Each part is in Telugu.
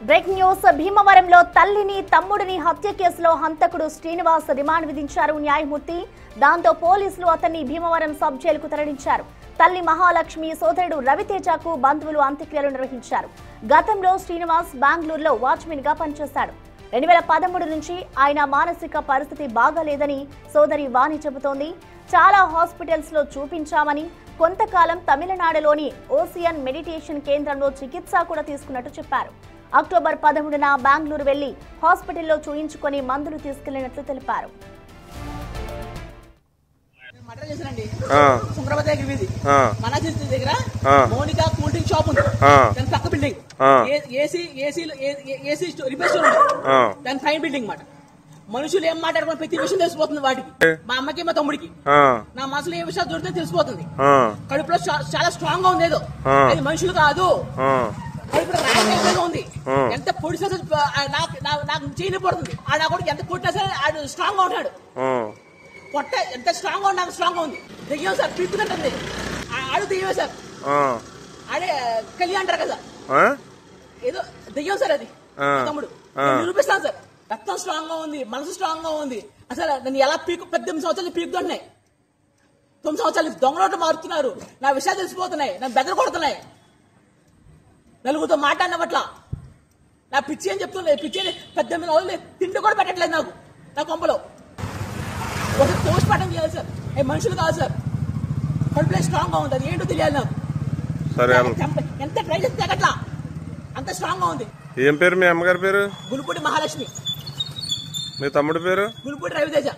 Break news. భీమవరంలో తల్లిని తమ్ముడిని హత్య కేసులో హంతకుడు శ్రీనివాస్ రిమాండ్ విధించారు న్యాయమూర్తి. దాంతో పోలీసులు అతన్ని భీమవరం సబ్ జైలుకు తరలించారు. తల్లి మహాలక్ష్మి, సోదరుడు రవితేజకు బంధువులు అంత్యక్రియలు నిర్వహించారు. గతంలో శ్రీనివాస్ బెంగళూరులో వాచ్మెన్ గా పనిచేశాడు. 2013 నుంచి ఆయన మానసిక పరిస్థితి బాగాలేదని సోదరి వాణి చెబుతోంది. చాలా హాస్పిటల్స్ లో చూపించామని, కొంతకాలం తమిళనాడులోని ఓసియన్ మెడిటేషన్ కేంద్రంలో చికిత్స కూడా తీసుకున్నట్టు చెప్పారు. అక్టోబర్ 13న బెంగళూరు వెళ్లి హాస్పిటల్లో చూయించుకొని మందులు తీసుకెళ్లినట్లు తెలిపారు. మోనికా కూల్ డ్రింక్ షాప్ ఉంది, దాని పక్క బిల్డింగ్ దాని పైన బిల్డింగ్ మాట. మనుషులు ఏం మాట్లాడుకున్న ప్రతి విషయం తెలిసిపోతుంది వాటికి. మా అమ్మకి మా తమ్ముడికి నా మనసులో ఏ విషయాలు దొరికితే తెలిసిపోతుంది. కడుపులో చాలా స్ట్రాంగ్ గా ఉంది, ఏదో అది మనుషులు కాదు. కడుపులో ఉంది, ఎంత పొడి నాకు చేయని పడుతుంది. ఆ నా కొడుకు ఎంత కొట్టినా సరే ఆడు స్ట్రాంగ్ గా ఉంటాడు. పొట్ట ఎంత స్ట్రాంగ్ గా నాకు స్ట్రాంగ్ గా ఉంది. దెయ్యం సార్ పీపుతుంటుంది, ఆడు దెయ్యమే సార్. ఆడే కళ్యాణ్ అంటారు కదా, ఏదో దెయ్యం సార్ అది. తమ్ముడు నిరూపిస్తాను సార్. రక్తం స్ట్రాంగ్ గా ఉంది, మనసు స్ట్రాంగ్ గా ఉంది. అసలు నన్ను ఎలా 18 సంవత్సరాలు పీకుతున్నాయి. 9 సంవత్సరాలు దొంగలోటు మారుతున్నారు. నా విషయాలు తెలిసిపోతున్నాయి, నన్ను బెదర కొడుతున్నాయి. నలుగురితో మాట్లాడిన పట్ల నా పిచ్చి అని చెప్తున్నాయి. పిచ్చి అని 18 రోజులు తిండి కూడా పెట్టట్లేదు నాకు. నా కొంపలో ఒక పోస్ట్ మార్టం చేయాలి సార్. మనుషులు కాదు సార్, కడుపులో స్ట్రాంగ్ గా ఉంటుంది. ఏంటో తెలియాలి నాకు. ఎంత ట్రై చేస్తే అట్లా అంత స్ట్రాంగ్ గా ఉంది. ఏం పేరు మీ అమ్మగారి పేరు? గులుపూడి మహాలక్ష్మి. మీ తమ్ముడి పేరు? గులుపూడి రవితేజ.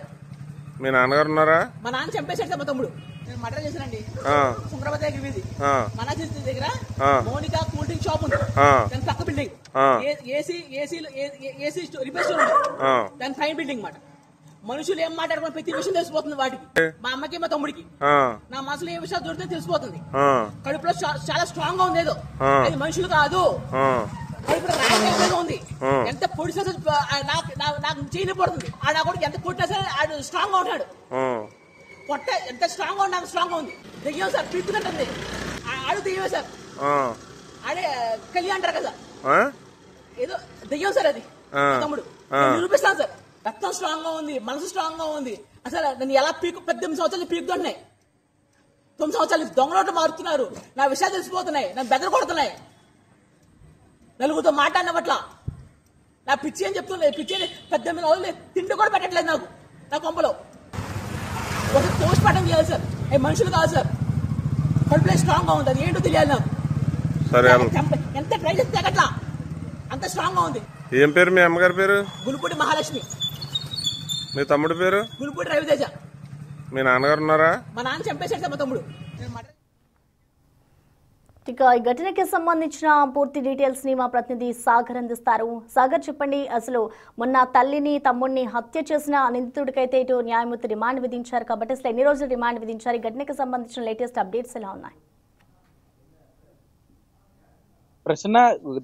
మీ నాన్నగారు ఉన్నారా? మా నాన్న చంపేశాడు సార్. మా తమ్ముడు నేను మర్డర్ చేశానండి. సుందరబాద్ దగ్గర వీధి మనాచి దగ్గర మోనికా కూల్ డ్రింక్ షాప్ ఉంది, దాని పక్క బిల్డింగ్ ఏసీ రిపేర్ స్టోర్ ఉంది, దాని పైన బిల్డింగ్ మాట. మనుషులు ఏం మాట్లాడుకున్న ప్రతి విషయం తెలిసిపోతుంది వాటికి. మా అమ్మకి మా తమ్ముడికి నా మనసులో ఏ విషయాలు దొరికితే తెలిసిపోతుంది. కడుపులో చాలా స్ట్రాంగ్ గా ఉంది, ఏదో అది మనుషులు కాదు. కడుపులో ఉంది, ఎంత పొడి నాకు చేయని పడుతుంది. ఆ నా కొడుకు ఎంత కొట్టినా సరే ఆడు స్ట్రాంగ్ గా ఉంటాడు. పొట్ట ఎంత స్ట్రాంగ్ గా నాకు స్ట్రాంగ్ గా ఉంది. దెయ్యం సార్ పీపుతుంటుంది, ఆడు దెయ్యమే సార్. ఆడే కళ్యాణ్ అంటారు కదా, ఏదో దెయ్యం సార్ అది. తమ్ముడు నిరూపిస్తాను సార్. రక్తం స్ట్రాంగ్ గా ఉంది, మనసు స్ట్రాంగ్ గా ఉంది. అసలు నన్ను ఎలా 18 సంవత్సరాలు పీకుతున్నాయి. 9 సంవత్సరాలు దొంగలోటు మారుతున్నారు. నా విషయాలు తెలిసిపోతున్నాయి, నన్ను బెదర కొడుతున్నాయి. నలుగురితో మాట్లాడిన పట్ల నా పిచ్చి అని చెప్తున్నాయి. పిచ్చి అని 18 రోజులు తిండి కూడా పెట్టట్లేదు నాకు. నా కొంపలో ఒక పోస్ట్ మార్టం చేయాలి సార్. మనుషులు కాదు సార్, కడుపులో స్ట్రాంగ్ గా ఉంటుంది. ఏంటో తెలియాలి నాకు. ఎంత ట్రై చేస్తే అట్లా అంత స్ట్రాంగ్ గా ఉంది. ఏం పేరు మీ అమ్మగారి పేరు? గులుపూడి మహాలక్ష్మి. మీ తమ్ముడి పేరు? గులుపూడి రవితేజ. మీ నాన్నగారు ఉన్నారా? మా నాన్న చంపేశాడు సార్. మా తమ్ముడు ఇక ఈ ఘటనకి సంబంధించిన పూర్తి డీటెయిల్స్ ని మా ప్రతినిధి సాగర్ అందిస్తారు. సాగర్, చెప్పండి, అసలు మొన్న తల్లిని తమ్ముడిని హత్య చేసిన నిందితుడికైతే ఇటు న్యాయమూర్తి రిమాండ్ విధించారు కాబట్టి అసలు ఎన్ని రోజులు రిమాండ్ విధించారు? ఈ ఘటనకి సంబంధించిన లేటెస్ట్ అప్డేట్స్ ఎలా ఉన్నాయి? ప్రశ్న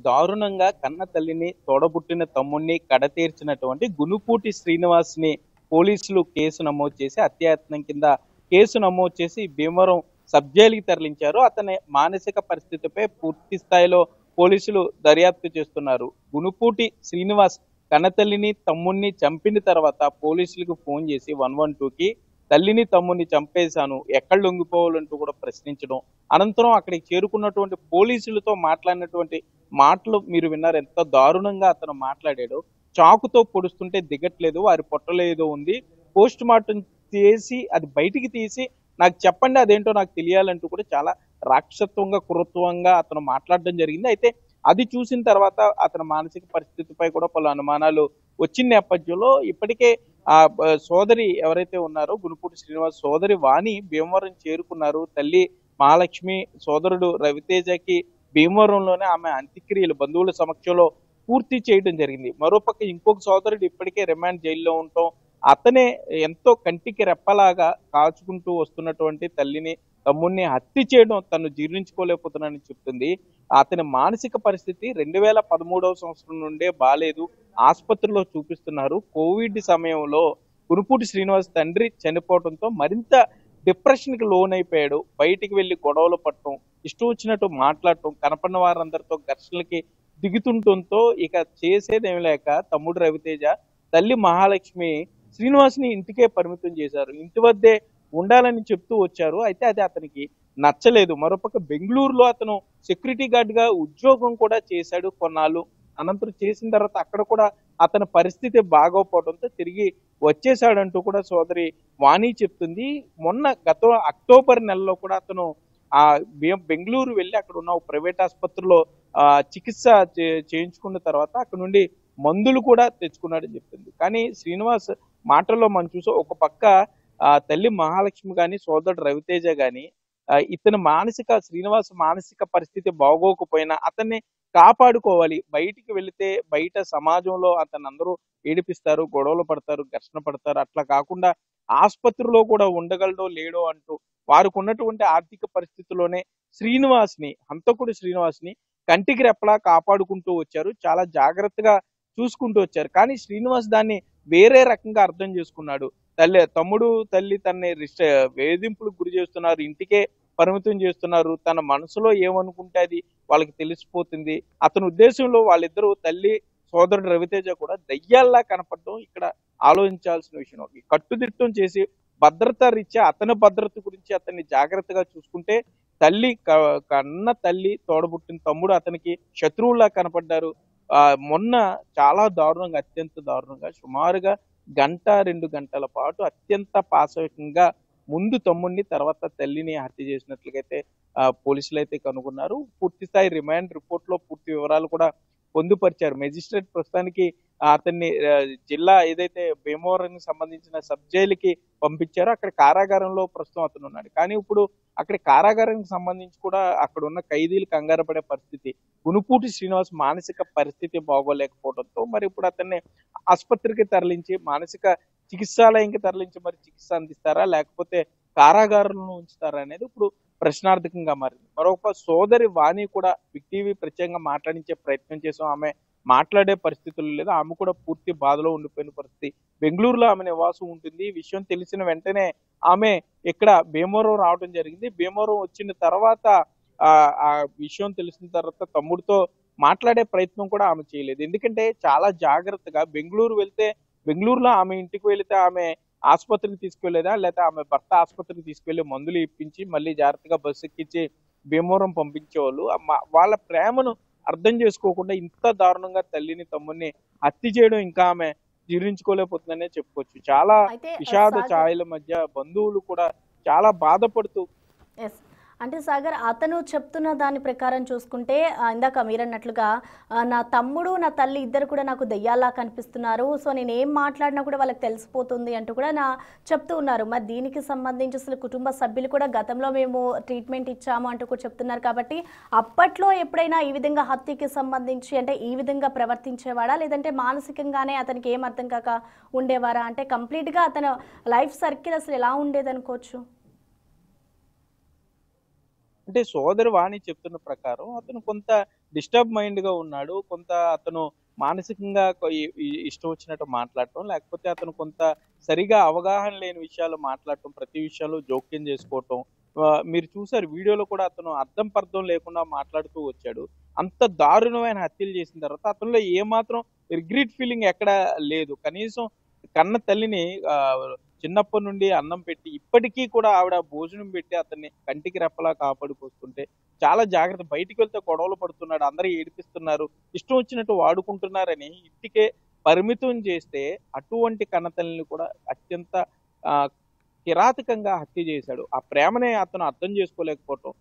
దారుణంగా కన్న తల్లిని తోడబుట్టిన తమ్ముడిని కడతీర్చినటువంటి గునుపూటి శ్రీనివాస్ ని పోలీసులు కేసు నమోదు చేసి హత్యాయత్నం కింద కేసు నమోదు చేసి భీమవరం సబ్ జైలుకి తరలించారు. అతని మానసిక పరిస్థితిపై పూర్తి స్థాయిలో పోలీసులు దర్యాప్తు చేస్తున్నారు. గునుపూటి శ్రీనివాస్ కన్నతల్లిని తమ్ముడిని చంపిన తర్వాత పోలీసులకు ఫోన్ చేసి 112కి తల్లిని తమ్ముడిని చంపేశాను, ఎక్కడ లొంగిపోవాలంటూ కూడా ప్రశ్నించడం, అనంతరం అక్కడికి చేరుకున్నటువంటి పోలీసులతో మాట్లాడినటువంటి మాటలు మీరు విన్నారు. ఎంత దారుణంగా అతను మాట్లాడాడో. చాకుతో పొడుస్తుంటే దిగట్లేదు, వారి పొట్టలో ఏదో ఉంది, పోస్ట్ మార్టం చేసి అది బయటికి తీసి నాకు చెప్పండి, అదేంటో నాకు తెలియాలంటూ కూడా చాలా రాక్షసత్వంగా క్రూరత్వంగా అతను మాట్లాడడం జరిగింది. అయితే అది చూసిన తర్వాత అతని మానసిక పరిస్థితిపై కూడా పలు అనుమానాలు వచ్చిన నేపథ్యంలో ఇప్పటికే ఆ సోదరి ఎవరైతే ఉన్నారో గునుపూటి శ్రీనివాస్ సోదరి వాణి భీమవరం చేరుకున్నారు. తల్లి మహాలక్ష్మి, సోదరుడు రవితేజకి భీమవరంలోనే ఆమె అంత్యక్రియలు బంధువుల సమక్షంలో పూర్తి చేయడం జరిగింది. మరోపక్క ఇంకొక సోదరుడు ఇప్పటికే రిమాండ్ జైల్లో ఉండటం, అతనే ఎంతో కంటికి రెప్పలాగా కాచుకుంటూ వస్తున్నటువంటి తల్లిని తమ్ముడిని హత్య చేయడం తను జీర్ణించుకోలేకపోతున్నానని చెప్తుంది. అతని మానసిక పరిస్థితి 2013వ సంవత్సరం నుండే బాలేదు, ఆసుపత్రిలో చూపిస్తున్నారు. కోవిడ్ సమయంలో గునుపూటి శ్రీనివాస్ తండ్రి చనిపోవడంతో మరింత డిప్రెషన్ కి లోనైపోయాడు. బయటికి వెళ్లి గొడవలు పట్టడం, ఇష్టం వచ్చినట్టు మాట్లాడటం, కనపడిన వారందరితో ఘర్షణలకి దిగుతుండటంతో ఇక చేసేదేమి లేక తమ్ముడు రవితేజ, తల్లి మహాలక్ష్మి శ్రీనివాస్ని ఇంటికే పరిమితం చేశారు. ఇంటి వద్దే ఉండాలని చెప్తూ వచ్చారు. అయితే అది అతనికి నచ్చలేదు. మరోపక్క బెంగళూరులో అతను సెక్యూరిటీ గార్డ్ గా ఉద్యోగం కూడా చేశాడు కొన్నాళ్ళు. అనంతరం చేసిన తర్వాత అక్కడ కూడా అతని పరిస్థితి బాగోపోవడంతో తిరిగి వచ్చేసాడంటూ కూడా సోదరి వాణి చెప్తుంది. గత అక్టోబర్ నెలలో కూడా అతను ఆ బెంగళూరు వెళ్ళి అక్కడ ఉన్న ప్రైవేట్ ఆసుపత్రిలో చికిత్స చేయించుకున్న తర్వాత అక్కడ నుండి మందులు కూడా తెచ్చుకున్నాడని చెప్తుంది. కానీ శ్రీనివాస్ మాటల్లో మనం చూసా ఒక పక్క తల్లి మహాలక్ష్మి గాని సోదరుడు రవితేజ గాని ఇతని శ్రీనివాస్ మానసిక పరిస్థితి బాగోకపోయినా అతన్ని కాపాడుకోవాలి. బయటికి వెళితే బయట సమాజంలో అతన్ని అందరూ ఏడిపిస్తారు, గొడవలు పడతారు, ఘర్షణ పడతారు. అట్లా కాకుండా ఆసుపత్రిలో కూడా ఉండగలడో లేడో అంటూ వారికి ఉన్నటువంటి ఆర్థిక పరిస్థితుల్లోనే హంతకుడు శ్రీనివాస్ని కంటికి రెప్పలా కాపాడుకుంటూ వచ్చారు. చాలా జాగ్రత్తగా చూసుకుంటూ వచ్చారు. కానీ శ్రీనివాస్ దాన్ని వేరే రకంగా అర్థం చేసుకున్నాడు. తల్లి తన్ని వేధింపులకు గురి చేస్తున్నారు, ఇంటికే పరిమితం చేస్తున్నారు, తన మనసులో ఏమనుకుంటే అది వాళ్ళకి తెలిసిపోతుంది. అతని ఉద్దేశంలో వాళ్ళిద్దరూ తల్లి సోదరుడు రవితేజ కూడా దయ్యాల్లా కనపడడం ఇక్కడ ఆలోచించాల్సిన విషయం. కట్టుదిట్టం చేసి భద్రత రీత్యా అతని భద్రత గురించి అతన్ని జాగ్రత్తగా చూసుకుంటే కన్న తల్లి తోడబుట్టిన తమ్ముడు అతనికి శత్రువుల్లా కనపడ్డారు. మొన్న చాలా దారుణంగా, అత్యంత దారుణంగా సుమారుగా 1-2 గంటల పాటు అత్యంత పాశవికంగా ముందు తమ్ముడిని తర్వాత తల్లిని హత్య చేసినట్లుగైతే పోలీసులు అయితే కనుగొన్నారు. పూర్తి స్థాయి రిమాండ్ రిపోర్ట్ లో పూర్తి వివరాలు కూడా పొందుపరిచారు. మెజిస్ట్రేట్ ప్రస్తుతానికి అతన్ని జిల్లా ఏదైతే భీమవరానికి సంబంధించిన సబ్ జైలుకి పంపించారో అక్కడ కారాగారంలో ప్రస్తుతం అతను ఉన్నాడు. కానీ ఇప్పుడు అక్కడ కారాగారానికి సంబంధించి కూడా అక్కడ ఉన్న ఖైదీలు కంగారు పడే పరిస్థితి. గునుపూటి శ్రీనివాస్ మానసిక పరిస్థితి బాగోలేకపోవడంతో మరి ఇప్పుడు అతన్ని ఆసుపత్రికి తరలించి మానసిక చికిత్సాలయంకి తరలించి మరి చికిత్స అందిస్తారా లేకపోతే కారాగారంలో ఉంచుతారా అనేది ఇప్పుడు ప్రశ్నార్థకంగా మారింది. మరొక సోదరి వాణి కూడా బిగ్ టీవీ ప్రత్యేకంగా మాట్లాడించే ప్రయత్నం చేసాం. ఆమె మాట్లాడే పరిస్థితులు లేదు. ఆమె కూడా పూర్తి బాధలో ఉండిపోయిన పరిస్థితి. బెంగళూరులో ఆమె నివాసం ఉంటుంది. ఈ విషయం తెలిసిన వెంటనే ఆమె ఇక్కడ భీమవరం రావడం జరిగింది. భీమవరం వచ్చిన తర్వాత ఆ విషయం తెలిసిన తర్వాత తమ్ముడితో మాట్లాడే ప్రయత్నం కూడా ఆమె చేయలేదు. ఎందుకంటే చాలా జాగ్రత్తగా బెంగళూరులో ఆమె ఇంటికి వెళితే ఆమె ఆసుపత్రికి తీసుకెళ్లేదా లేకపోతే ఆమె భర్త ఆసుపత్రికి తీసుకెళ్లి మందులు ఇప్పించి మళ్ళీ జాగ్రత్తగా బస్సు ఎక్కించి భీమవరం పంపించేవాళ్ళు. వాళ్ళ ప్రేమను అర్థం చేసుకోకుండా ఇంత దారుణంగా తల్లిని తమ్ముడిని హత్య చేయడం ఇంకా ఆమె జీర్ణించుకోలేకపోతుందనే చెప్పుకోవచ్చు. చాలా విషాద ఛాయల మధ్య బంధువులు కూడా చాలా బాధపడుతూ. అంటే సాగర్, అతను చెప్తున్న దాని ప్రకారం చూసుకుంటే ఇందాక మీరన్నట్లుగా నా తమ్ముడు నా తల్లి ఇద్దరు కూడా నాకు దయ్యాల్లా కనిపిస్తున్నారు, సో నేను ఏం మాట్లాడినా కూడా వాళ్ళకి తెలిసిపోతుంది అంటూ కూడా చెప్తూ ఉన్నారు. మరి దీనికి సంబంధించి అసలు కుటుంబ సభ్యులు కూడా గతంలో మేము ట్రీట్మెంట్ ఇచ్చాము అంటూ కూడా చెప్తున్నారు. కాబట్టి అప్పట్లో ఎప్పుడైనా ఈ విధంగా హత్యకి సంబంధించి అంటే ఈ విధంగా ప్రవర్తించేవాడా లేదంటే మానసికంగానే అతనికి ఏం అర్థం కాక ఉండేవారా? అంటే కంప్లీట్గా అతను లైఫ్ సర్కిల్ అసలు ఎలా ఉండేది అనుకోవచ్చు? అంటే సోదరి వాణి చెప్తున్న ప్రకారం అతను కొంత డిస్టర్బ్ మైండ్ గా ఉన్నాడు. కొంత అతను మానసికంగా ఇష్టం వచ్చినట్టు మాట్లాడటం, లేకపోతే అతను కొంత సరిగా అవగాహన లేని విషయాలు మాట్లాడటం, ప్రతి విషయాలు జోక్యం చేసుకోవటం. మీరు చూసారు వీడియోలో కూడా అతను అర్థం పర్థం లేకుండా మాట్లాడుతూ వచ్చాడు. అంత దారుణమైన హత్యలు చేసిన తర్వాత అతనిలో ఏమాత్రం రిగ్రెట్ ఫీలింగ్ ఎక్కడ లేదు. కనీసం కన్న తల్లిని చిన్నప్పటి నుండి అన్నం పెట్టి ఇప్పటికీ కూడా ఆవిడ భోజనం పెట్టి అతన్ని కంటికి రెప్పలా కాపాడుకొస్తుంటే చాలా జాగ్రత్త. బయటికి వెళ్తే గొడవలు పడుతున్నాడు, అందరూ ఏడిపిస్తున్నారు, ఇష్టం వచ్చినట్టు వాడుకుంటున్నారని ఇంటికే పరిమితం చేస్తే అటువంటి కన్నతల్లిని కూడా అత్యంత కిరాతకంగా హత్య చేశాడు. ఆ ప్రేమనే అతను అర్థం చేసుకోలేకపోవటం,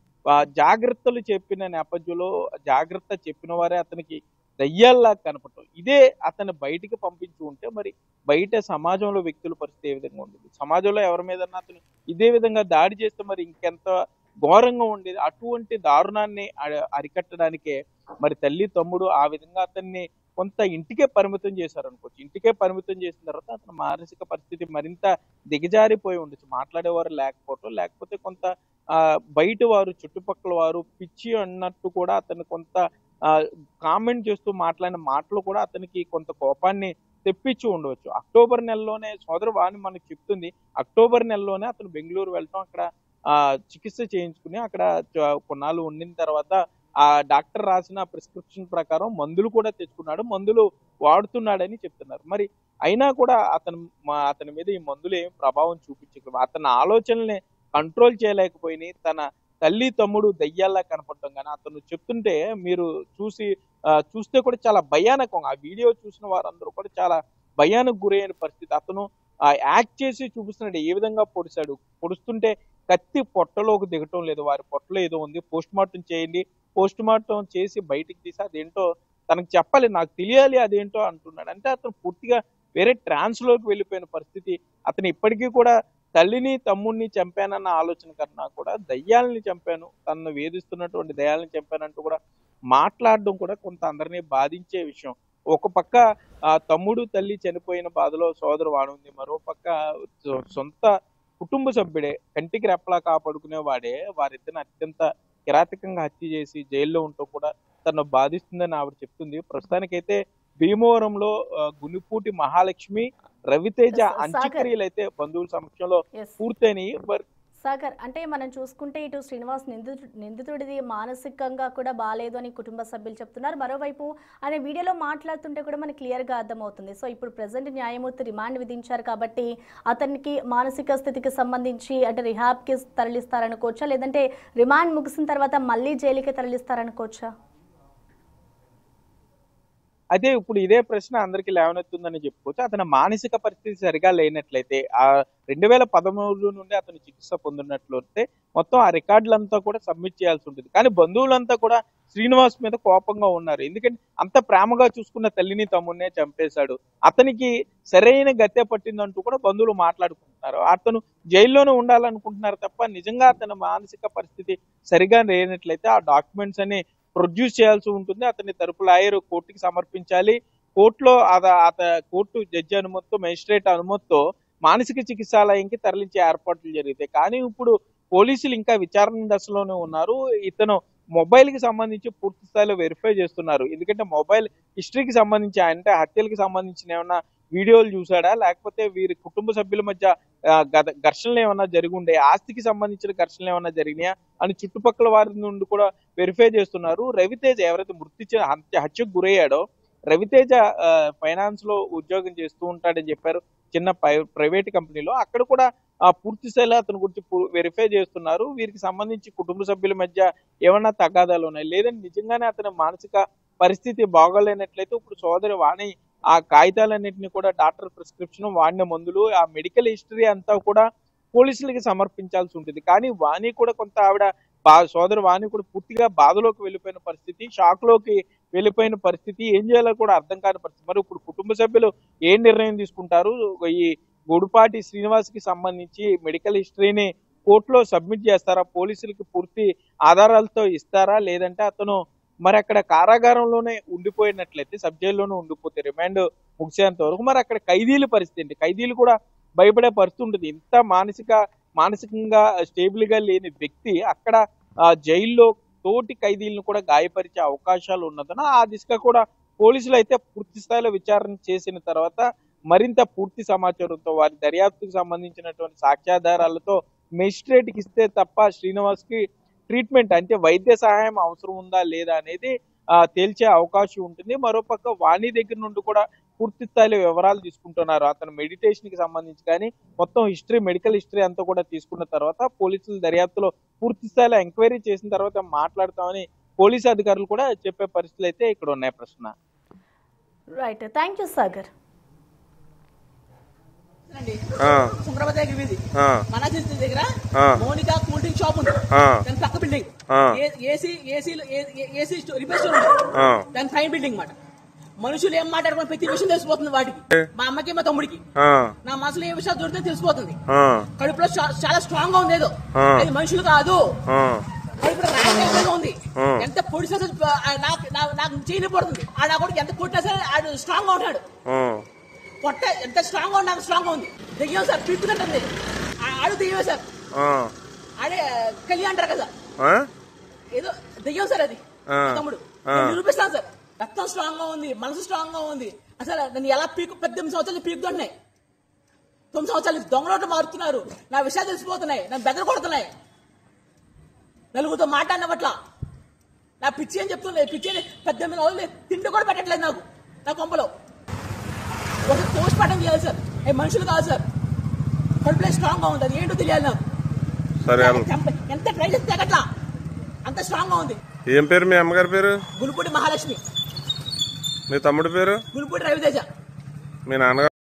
జాగ్రత్తలు చెప్పిన నేపథ్యంలో జాగ్రత్త చెప్పిన వారే అతనికి దయ్యాల్లా కనపడటం, ఇదే అతను బయటికి పంపించి ఉంటే మరి బయట సమాజంలో వ్యక్తుల పరిస్థితి ఏ విధంగా ఉండేది? సమాజంలో ఎవరి మీద అతను ఇదే విధంగా దాడి చేస్తే మరి ఇంకెంత ఘోరంగా ఉండేది? అటువంటి దారుణాన్ని అరికట్టడానికే మరి తల్లి తమ్ముడు ఆ విధంగా అతన్ని కొంత ఇంటికే పరిమితం చేశారు అనుకోవచ్చు. ఇంటికే పరిమితం చేసిన తర్వాత అతని మానసిక పరిస్థితి మరింత దిగజారిపోయి ఉండొచ్చు. మాట్లాడేవారు లేకపోవటం, లేకపోతే కొంత బయట వారు చుట్టుపక్కల వారు పిచ్చి అన్నట్టు కూడా అతను కొంత కామెంట్ చేస్తూ మాట్లాడిన మాటలు కూడా అతనికి కొంత కోపాన్ని తెప్పించి ఉండవచ్చు. అక్టోబర్ నెలలోనే సోదరు వాణి మనకు చెప్తుంది, అక్టోబర్ నెలలోనే అతను బెంగళూరు వెళ్ళటం, అక్కడ చికిత్స చేయించుకుని అక్కడ కొన్నాళ్ళు ఉండిన తర్వాత ఆ డాక్టర్ రాసిన ప్రిస్క్రిప్షన్ ప్రకారం మందులు కూడా తెచ్చుకున్నాడు, మందులు వాడుతున్నాడని చెప్తున్నారు. మరి అయినా కూడా అతని మీద ఈ మందులు ఏం ప్రభావం చూపించలేదు. అతని ఆలోచనల్ని కంట్రోల్ చేయలేకపోయినాయి. తన తల్లి తమ్ముడు దయ్యాల్లా కనపడటం కానీ అతను చెప్తుంటే మీరు చూస్తే కూడా చాలా భయానకం. ఆ వీడియో చూసిన వారందరూ కూడా చాలా భయానకు గురైన పరిస్థితి. అతను యాక్ట్ చేసి చూపిస్తున్నాడు ఏ విధంగా పొడుస్తుంటే కత్తి పొట్టలోకి దిగటం లేదు, వారి పొట్టలో ఏదో ఉంది, పోస్ట్ మార్టం చేయండి, పోస్ట్ మార్టం చేసి బయటికి తీసి అదేంటో తనకు చెప్పాలి, నాకు తెలియాలి అదేంటో అంటున్నాడు. అంటే అతను పూర్తిగా వేరే ట్రాన్స్ లోకి వెళ్ళిపోయిన పరిస్థితి. అతను ఇప్పటికీ కూడా తల్లిని తమ్ముడిని చంపానన్న ఆలోచన కన్నా కూడా దయ్యాలని చంపాను, తనను వేధిస్తున్నటువంటి దయ్యాలని చంపానంటూ కూడా మాట్లాడడం కూడా కొంత అందరినీ బాధించే విషయం. ఒక పక్క తమ్ముడు తల్లి చనిపోయిన బాధలో సోదరు వాడుంది, మరో పక్క సొంత కుటుంబ సభ్యుడే కంటికి రెప్పలా కాపాడుకునే వాడే వారిద్దరిని అత్యంత కిరాతకంగా హత్య చేసి జైల్లో ఉంటూ కూడా తను బాధిస్తుందని ఆవిడ చెప్తుంది. ప్రస్తుతానికైతే భీమవరంలో గునిపూటి మహాలక్ష్మి, రవితేజ అంత్యక్రియలు అయితే బంధువుల సమక్షంలో పూర్తయినాయి. సాగర్, అంటే మనం చూసుకుంటే ఇటు శ్రీనివాస్ నిందితుడిది మానసికంగా కూడా బాగాలేదు అని కుటుంబ సభ్యులు చెప్తున్నారు. మరోవైపు ఆయన వీడియోలో మాట్లాడుతుంటే కూడా మనకి క్లియర్గా అర్థమవుతుంది. సో ఇప్పుడు ప్రెసెంట్ న్యాయమూర్తి రిమాండ్ విధించారు కాబట్టి అతనికి మానసిక స్థితికి సంబంధించి అంటే రిహాబ్కి తరలిస్తారనుకోవచ్చా, లేదంటే రిమాండ్ ముగిసిన తర్వాత మళ్ళీ జైలుకి తరలిస్తారనుకోవచ్చా? అదే ఇప్పుడు ఇదే ప్రశ్న అందరికి లేవనెత్తుందని చెప్పుకోవచ్చు. అతని మానసిక పరిస్థితి సరిగా లేనట్లయితే 2013 నుండి అతను చికిత్స పొందినట్లయితే మొత్తం ఆ రికార్డులంతా కూడా సబ్మిట్ చేయాల్సి ఉంటుంది. కానీ బంధువులంతా కూడా శ్రీనివాస్ మీద కోపంగా ఉన్నారు. ఎందుకంటే అంత ప్రేమగా చూసుకున్న తల్లిని తమ్ముడినే చంపేశాడు, అతనికి సరైన గత్తె పట్టిందంటూ కూడా బంధువులు మాట్లాడుకుంటున్నారు. అతను జైల్లోనే ఉండాలనుకుంటున్నారు తప్ప నిజంగా అతని మానసిక పరిస్థితి సరిగా లేనట్లయితే ఆ డాక్యుమెంట్స్ అన్ని ప్రొడ్యూస్ చేయాల్సి ఉంటుంది. అతని తరపు లాయర్ కోర్టుకి సమర్పించాలి. కోర్టులో కోర్టు జడ్జి అనుమతితో, మెజిస్ట్రేట్ అనుమతితో మానసిక చికిత్సాలయంకి తరలించే ఏర్పాట్లు జరుగుతాయి. కానీ ఇప్పుడు పోలీసులు ఇంకా విచారణ దశలోనే ఉన్నారు. ఇతను మొబైల్ కి సంబంధించి పూర్తి స్థాయిలో వెరిఫై చేస్తున్నారు. ఎందుకంటే మొబైల్ హిస్టరీకి సంబంధించి అంటే హత్యలకు సంబంధించిన ఏమన్నా వీడియోలు చూసాడా, లేకపోతే వీరి కుటుంబ సభ్యుల మధ్య ఘర్షణలు ఏమన్నా జరిగి ఉండే, ఆస్తికి సంబంధించిన ఘర్షణలు ఏమన్నా జరిగినాయా అని చుట్టుపక్కల వారి నుండి కూడా వెరిఫై చేస్తున్నారు. రవితేజ ఎవరైతే హత్యకు గురయ్యాడో రవితేజ ఫైనాన్స్ లో ఉద్యోగం చేస్తూ ఉంటాడని చెప్పారు, చిన్న ప్రైవేట్ కంపెనీలో. అక్కడ కూడా పూర్తి స్థాయిలో అతని గురించి వెరిఫై చేస్తున్నారు. వీరికి సంబంధించి కుటుంబ సభ్యుల మధ్య ఏమన్నా తగాదాలు ఉన్నాయి, లేదంటే నిజంగానే అతని మానసిక పరిస్థితి బాగోలేనట్లయితే ఇప్పుడు సోదరి వాణి ఆ కాగితాలన్నింటినీ కూడా డాక్టర్ ప్రిస్క్రిప్షన్, వాడిన మందులు, ఆ మెడికల్ హిస్టరీ అంతా కూడా పోలీసులకి సమర్పించాల్సి ఉంటుంది. కానీ వాణి కూడా కొంత సోదరు వాణి కూడా పూర్తిగా బాధలోకి వెళ్ళిపోయిన పరిస్థితి, షాక్ లోకి వెళ్ళిపోయిన పరిస్థితి, ఏం చేయాలో కూడా అర్థం కాని పరిస్థితి. మరి ఇప్పుడు కుటుంబ సభ్యులు ఏం నిర్ణయం తీసుకుంటారు? ఈ గుడిపాటి శ్రీనివాస్ కి సంబంధించి మెడికల్ హిస్టరీని కోర్టులో సబ్మిట్ చేస్తారా, పోలీసులకి పూర్తి ఆధారాలతో ఇస్తారా, లేదంటే అతను మరి అక్కడ కారాగారంలోనే ఉండిపోయినట్లయితే, సబ్ జైల్లోనే ఉండిపోతే రిమాండ్ ముగిసేంత వరకు మరి అక్కడ ఖైదీల పరిస్థితి ఏంటి? ఖైదీలు కూడా భయపడే పరిస్థితి ఉంటుంది. ఇంత మానసికంగా స్టేబుల్ గా లేని వ్యక్తి అక్కడ జైల్లో తోటి ఖైదీలను కూడా గాయపరిచే అవకాశాలు ఉన్నదన ఆ దిశగా కూడా పోలీసులు అయితే పూర్తి స్థాయిలో విచారణ చేసిన తర్వాత మరింత పూర్తి సమాచారంతో వారి దర్యాప్తుకు సంబంధించినటువంటి సాక్ష్యాధారాలతో మెజిస్ట్రేట్ కి ఇస్తే తప్ప శ్రీనివాస్ కి ట్రీట్మెంట్ అంటే వైద్య సహాయం అవసరం ఉందా లేదా అనేది తేల్చే అవకాశం ఉంటుంది. మరోపక్క వాణి దగ్గర నుండి కూడా పూర్తి స్థాయిలో వివరాలు తీసుకుంటున్నారు. అతను మెడిటేషన్ కి సంబంధించి కానీ మొత్తం హిస్టరీ, మెడికల్ హిస్టరీ అంతా కూడా తీసుకున్న తర్వాత పోలీసుల దర్యాప్తులో పూర్తి స్థాయిలో ఎంక్వైరీ చేసిన తర్వాత మాట్లాడతామని పోలీసు అధికారులు కూడా చెప్పే పరిస్థితులు అయితే ఇక్కడ ఉన్నాయి. ప్రశ్న రైట్, థ్యాంక్ యూ సాగర్. సుందరబాద్ దగ్గర వీధి మనాసిరి దగ్గర మోనికా కూల్ డ్రింక్ షాప్ ఉంది, దాని పక్క బిల్డింగ్ ఏసీ రిపేర్ స్టోర్ ఉంది, దాని పైన బిల్డింగ్ మాట. మనుషులు ఏం మాట్లాడుకుని ప్రతి విషయం తెలిసిపోతుంది వాటికి, మా అమ్మకి మా తమ్ముడికి. నా మనసులో ఏ విషయాలు దొరికితే తెలిసిపోతుంది. కడుపులో చాలా స్ట్రాంగ్ గా ఉంది, ఏదో అది మనుషులు కాదు, కడుపులో రాజకీయంగా ఉంది. ఎంత పొడిసా నాకు చేయబడుతుంది. ఆ నా కొడుకు ఎంత కొట్టినా సరే ఆడు స్ట్రాంగ్ గా ఉంటాడు. పొట్ట ఎంత స్ట్రాంగ్ గా నాకు స్ట్రాంగ్ గా ఉంది. దెయ్యం సార్ పీక్కుతుంటుంది, ఆడు దెయ్యమే సార్. ఆడే కలిగి అంటారు కదా, ఏదో దెయ్యం సార్ అది. తమ్ముడు నిరూపిస్తాను సార్, రక్తం స్ట్రాంగ్ గా ఉంది, మనసు స్ట్రాంగ్ గా ఉంది. అసలు నన్ను ఎలా 18 సంవత్సరాలు పీకుతున్నాయి, 9 సంవత్సరాలు దొంగలోట్లు మారుతున్నారు. నా విషయాలు తెలిసిపోతున్నాయి, నన్ను బెదర కొడుతున్నాయి, నలుగురితో మాట్లాడిన పట్ల నా పిచ్చి అని చెప్తుంది. పిచ్చి అని 18 రోజులు తిండి కూడా పెట్టట్లేదు నాకు. నా కొంపలో ఒక పోస్ట్ మార్టం చేయాలి సార్. మనుషులు కాదు సార్. కడుపులో స్ట్రాంగ్ గా ఉంటుంది. ఏంటో తెలియాలి నాకు. ఎంత ట్రై చేస్తే అట్లా అంత స్ట్రాంగ్ గా ఉంది. ఏం పేరు మీ అమ్మగారి పేరు? గునుపూడి మహాలక్ష్మి. మీ తమ్ముడి పేరు? గునుపూడి రవితేజ. మీ నాన్నగారు